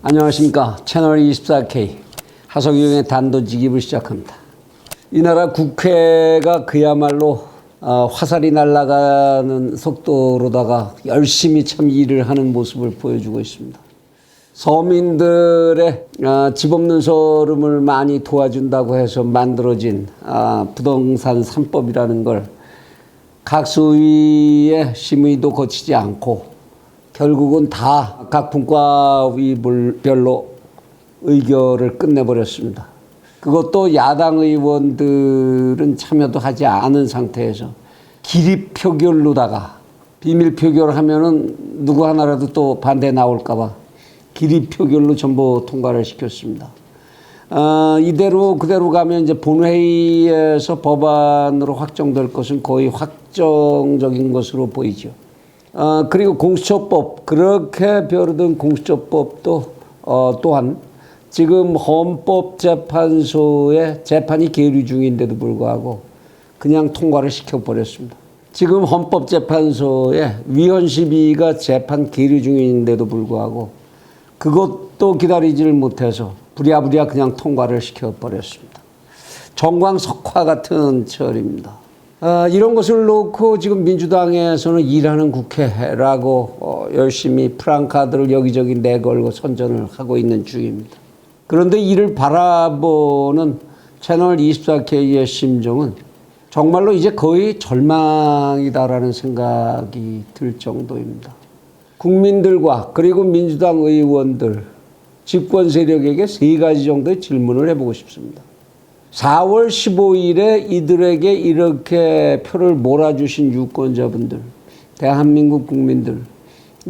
안녕하십니까. 채널 24K 하석영의 단도직입을 시작합니다. 이 나라 국회가 그야말로 화살이 날아가는 속도로다가 열심히 참 일을 하는 모습을 보여주고 있습니다. 서민들의 집 없는 서름을 많이 도와준다고 해서 만들어진 부동산 3법이라는 걸 각 소위의 심의도 거치지 않고 결국은 다 각 분과위별로 의결을 끝내버렸습니다. 그것도 야당 의원들은 참여도 하지 않은 상태에서 기립 표결로다가 비밀 표결하면은 누구 하나라도 또 반대 나올까봐 기립 표결로 전부 통과를 시켰습니다. 이대로 그대로 가면 이제 본회의에서 법안으로 확정될 것은 거의 확정적인 것으로 보이죠. 그리고 공수처법, 그렇게 벼르던 공수처법도 또한 지금 헌법재판소에 재판이 계류 중인데도 불구하고 그냥 통과를 시켜버렸습니다. 지금 헌법재판소에 위헌 시비가 재판 계류 중인데도 불구하고 그것도 기다리지를 못해서 부랴부랴 그냥 통과를 시켜버렸습니다. 정광석화 같은 처리입니다. 이런 것을 놓고 지금 민주당에서는 일하는 국회라고 열심히 프랑카드를 여기저기 내걸고 선전을 하고 있는 중입니다. 그런데 이를 바라보는 채널 24K의 심정은 정말로 이제 거의 절망이다라는 생각이 들 정도입니다. 국민들과 그리고 민주당 의원들, 집권 세력에게 세 가지 정도의 질문을 해보고 싶습니다. 4월 15일에 이들에게 이렇게 표를 몰아주신 유권자분들, 대한민국 국민들,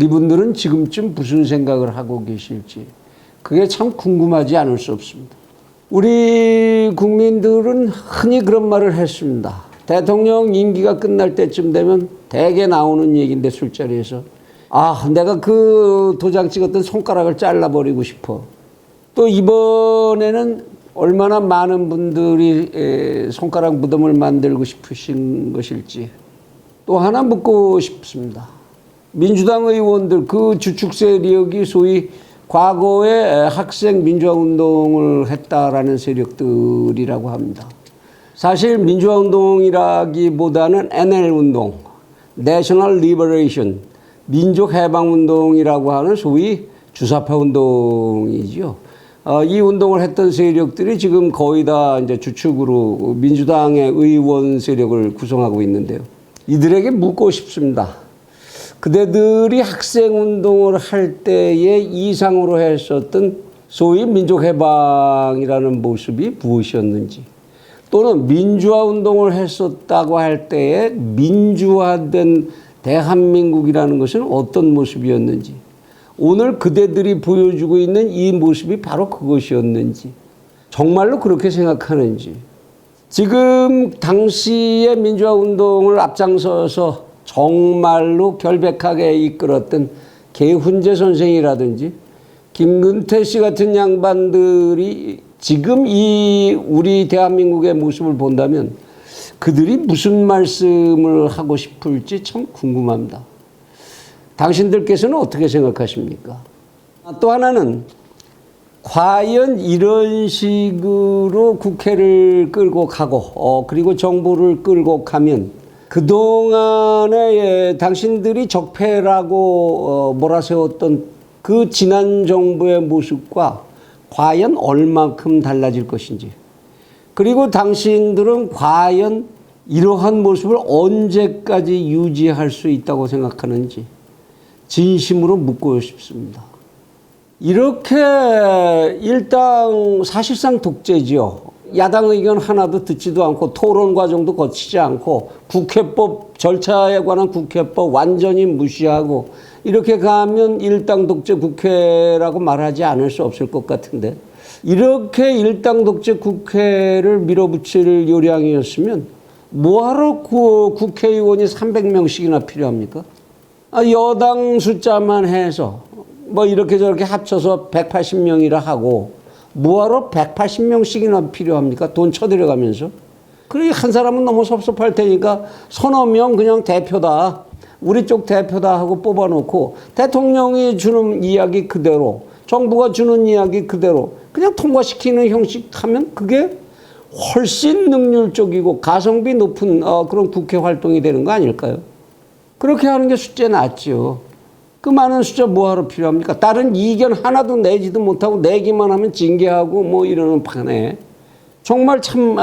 이분들은 지금쯤 무슨 생각을 하고 계실지 그게 참 궁금하지 않을 수 없습니다. 우리 국민들은 흔히 그런 말을 했습니다. 대통령 임기가 끝날 때쯤 되면 대개 나오는 얘기인데 술자리에서 내가 그 도장 찍었던 손가락을 잘라버리고 싶어. 또 이번에는 얼마나 많은 분들이 손가락 무덤을 만들고 싶으신 것일지 또 하나 묻고 싶습니다. 민주당 의원들, 그 주축 세력이 소위 과거에 학생 민주화운동을 했다라는 세력들이라고 합니다. 사실 민주화운동이라기보다는 NL운동, National Liberation, 민족해방운동이라고 하는 소위 주사파 운동이죠. 이 운동을 했던 세력들이 지금 거의 다 이제 주축으로 민주당의 의원 세력을 구성하고 있는데요. 이들에게 묻고 싶습니다. 그대들이 학생운동을 할 때에 이상으로 했었던 소위 민족해방이라는 모습이 무엇이었는지, 또는 민주화운동을 했었다고 할 때에 민주화된 대한민국이라는 것은 어떤 모습이었는지, 오늘 그대들이 보여주고 있는 이 모습이 바로 그것이었는지, 정말로 그렇게 생각하는지, 지금 당시의 민주화운동을 앞장서서 정말로 결백하게 이끌었던 개훈재 선생이라든지 김근태 씨 같은 양반들이 지금 이 우리 대한민국의 모습을 본다면 그들이 무슨 말씀을 하고 싶을지 참 궁금합니다. 당신들께서는 어떻게 생각하십니까? 또 하나는 과연 이런 식으로 국회를 끌고 가고 그리고 정부를 끌고 가면 그동안에 당신들이 적폐라고 몰아세웠던 그 지난 정부의 모습과 과연 얼만큼 달라질 것인지, 그리고 당신들은 과연 이러한 모습을 언제까지 유지할 수 있다고 생각하는지 진심으로 묻고 싶습니다. 이렇게 일당 사실상 독재지요. 야당 의견 하나도 듣지도 않고 토론 과정도 거치지 않고 국회법 절차에 관한 국회법 완전히 무시하고 이렇게 가면 일당 독재 국회라고 말하지 않을 수 없을 것 같은데, 이렇게 일당 독재 국회를 밀어붙일 요량이었으면 뭐하러 국회의원이 300명씩이나 필요합니까? 여당 숫자만 해서 뭐 이렇게 저렇게 합쳐서 180명이라 하고 뭐하러 180명씩이나 필요합니까? 돈 쳐들여가면서. 그러니 한 사람은 너무 섭섭할 테니까 서너 명 그냥 대표다, 우리 쪽 대표다 하고 뽑아놓고 대통령이 주는 이야기 그대로 정부가 주는 이야기 그대로 그냥 통과시키는 형식 하면 그게 훨씬 능률적이고 가성비 높은 그런 국회 활동이 되는 거 아닐까요? 그렇게 하는 게 숫자 낫죠. 그 많은 숫자 뭐하러 필요합니까? 다른 이견 하나도 내지도 못하고 내기만 하면 징계하고 뭐 이러는 판에 정말 참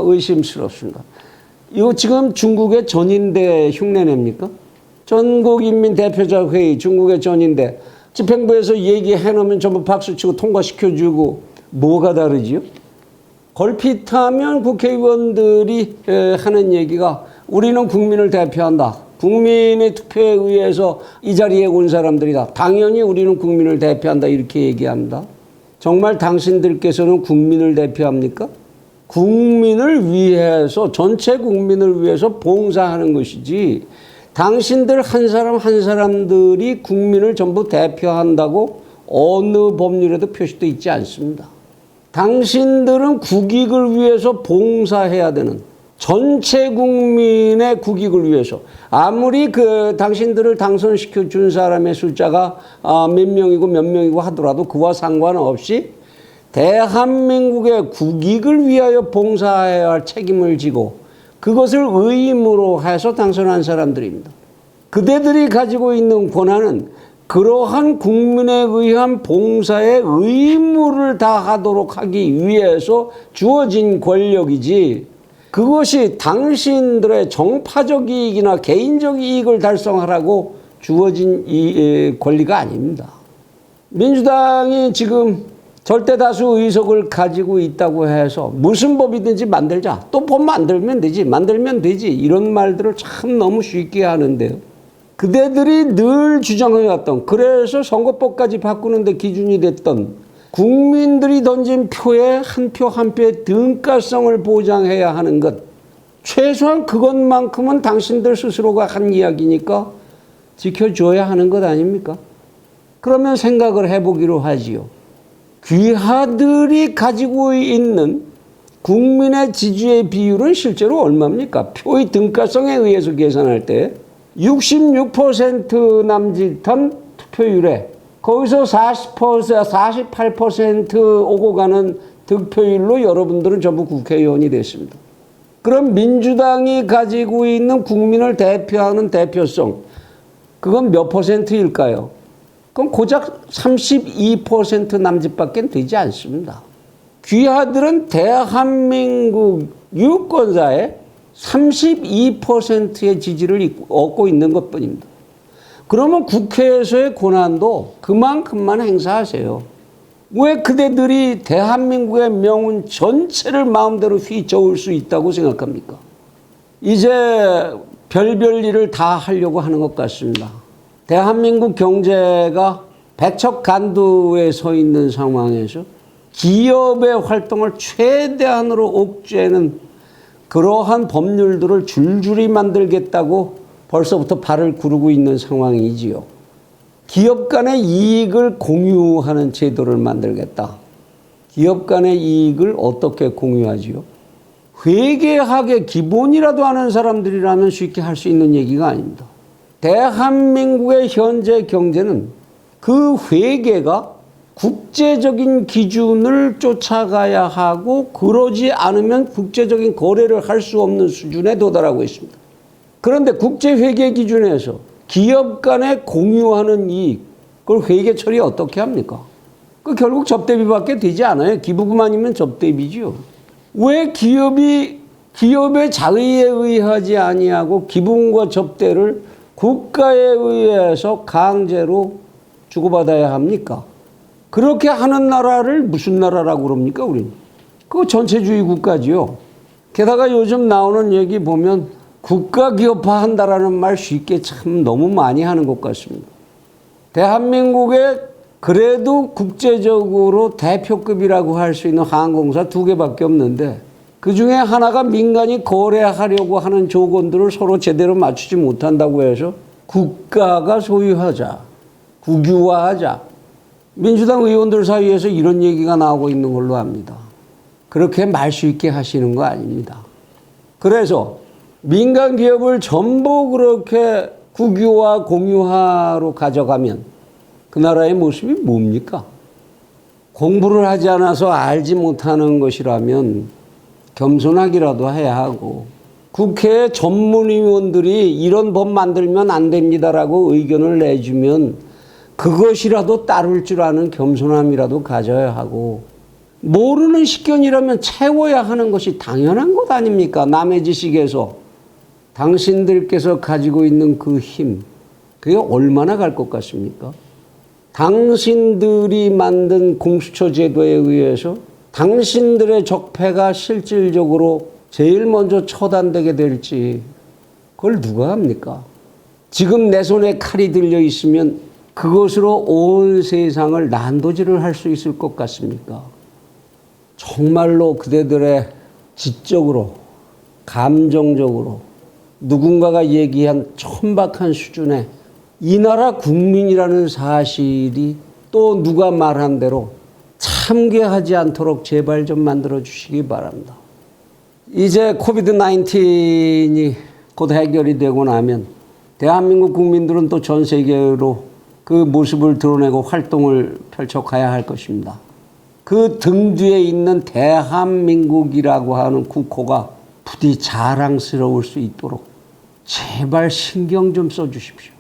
의심스럽습니다. 이거 지금 중국의 전인대 흉내냅니까? 전국인민대표자회의 중국의 전인대 집행부에서 얘기해놓으면 전부 박수치고 통과시켜주고 뭐가 다르지요? 걸핏하면 국회의원들이 하는 얘기가 우리는 국민을 대표한다. 국민의 투표에 의해서 이 자리에 온 사람들이다. 당연히 우리는 국민을 대표한다. 이렇게 얘기합니다. 정말 당신들께서는 국민을 대표합니까? 국민을 위해서 전체 국민을 위해서 봉사하는 것이지 당신들 한 사람 한 사람들이 국민을 전부 대표한다고 어느 법률에도 표시되어 있지 않습니다. 당신들은 국익을 위해서 봉사해야 되는 전체 국민의 국익을 위해서 아무리 당신들을 당선시켜 준 사람의 숫자가 몇 명이고 하더라도 그와 상관없이 대한민국의 국익을 위하여 봉사해야 할 책임을 지고 그것을 의무로 해서 당선한 사람들입니다. 그대들이 가지고 있는 권한은 그러한 국민에 의한 봉사의 의무를 다하도록 하기 위해서 주어진 권력이지 그것이 당신들의 정파적 이익이나 개인적 이익을 달성하라고 주어진 권리가 아닙니다. 민주당이 지금 절대다수 의석을 가지고 있다고 해서 무슨 법이든지 만들자. 또 법 만들면 되지. 이런 말들을 참 너무 쉽게 하는데요. 그대들이 늘 주장해왔던 그래서 선거법까지 바꾸는데 기준이 됐던 국민들이 던진 표에 한 표 한 표의 등가성을 보장해야 하는 것. 최소한 그것만큼은 당신들 스스로가 한 이야기니까 지켜줘야 하는 것 아닙니까? 그러면 생각을 해보기로 하지요. 귀하들이 가지고 있는 국민의 지지의 비율은 실제로 얼마입니까? 표의 등가성에 의해서 계산할 때 66% 남짓한 투표율에 거기서 48% 오고 가는 득표율로 여러분들은 전부 국회의원이 됐습니다. 그럼 민주당이 가지고 있는 국민을 대표하는 대표성, 그건 몇 %일까요? 그럼 고작 32% 남짓밖에 되지 않습니다. 귀하들은 대한민국 유권자의 32%의 지지를 얻고 있는 것뿐입니다. 그러면 국회에서의 권한도 그만큼만 행사하세요. 왜 그대들이 대한민국의 명운 전체를 마음대로 휘저을 수 있다고 생각합니까? 이제 별별 일을 다 하려고 하는 것 같습니다. 대한민국 경제가 백척간두에 서 있는 상황에서 기업의 활동을 최대한으로 억제하는 그러한 법률들을 줄줄이 만들겠다고 벌써부터 발을 구르고 있는 상황이지요. 기업 간의 이익을 공유하는 제도를 만들겠다. 기업 간의 이익을 어떻게 공유하지요? 회계학의 기본이라도 아는 사람들이라면 쉽게 할 수 있는 얘기가 아닙니다. 대한민국의 현재 경제는 그 회계가 국제적인 기준을 쫓아가야 하고 그러지 않으면 국제적인 거래를 할 수 없는 수준에 도달하고 있습니다. 그런데 국제회계 기준에서 기업 간에 공유하는 이익, 그걸 회계 처리 어떻게 합니까? 그 결국 접대비밖에 되지 않아요. 기부금 아니면 접대비지요. 왜 기업의 자의에 의하지 아니하고 기부금과 접대를 국가에 의해서 강제로 주고받아야 합니까? 그렇게 하는 나라를 무슨 나라라고 그럽니까, 우리는? 그거 전체주의 국가지요. 게다가 요즘 나오는 얘기 보면 국가기업화 한다라는 말 쉽게 참 너무 많이 하는 것 같습니다. 대한민국에 그래도 국제적으로 대표급이라고 할 수 있는 항공사 2개밖에 없는데 그중에 하나가 민간이 거래하려고 하는 조건들을 서로 제대로 맞추지 못한다고 해서 국가가 소유하자, 국유화하자. 민주당 의원들 사이에서 이런 얘기가 나오고 있는 걸로 압니다. 그렇게 말 쉽게 하시는 거 아닙니다. 그래서 민간 기업을 전부 그렇게 국유화, 공유화로 가져가면 그 나라의 모습이 뭡니까? 공부를 하지 않아서 알지 못하는 것이라면 겸손하기라도 해야 하고, 국회 전문위원들이 이런 법 만들면 안 됩니다라고 의견을 내주면 그것이라도 따를 줄 아는 겸손함이라도 가져야 하고, 모르는 식견이라면 채워야 하는 것이 당연한 것 아닙니까? 남의 지식에서 당신들께서 가지고 있는 그 힘, 그게 얼마나 갈 것 같습니까? 당신들이 만든 공수처 제도에 의해서 당신들의 적폐가 실질적으로 제일 먼저 처단되게 될지 그걸 누가 합니까? 지금 내 손에 칼이 들려 있으면 그것으로 온 세상을 난도질을 할 수 있을 것 같습니까? 정말로 그대들의 지적으로, 감정적으로 누군가가 얘기한 천박한 수준의 이 나라 국민이라는 사실이 또 누가 말한 대로 참괴하지 않도록 제발 좀 만들어 주시기 바랍니다. 이제 코비드-19이 곧 해결이 되고 나면 대한민국 국민들은 또 전 세계로 그 모습을 드러내고 활동을 펼쳐가야 할 것입니다. 그 등 뒤에 있는 대한민국이라고 하는 국호가 부디 자랑스러울 수 있도록 제발 신경 좀 써주십시오.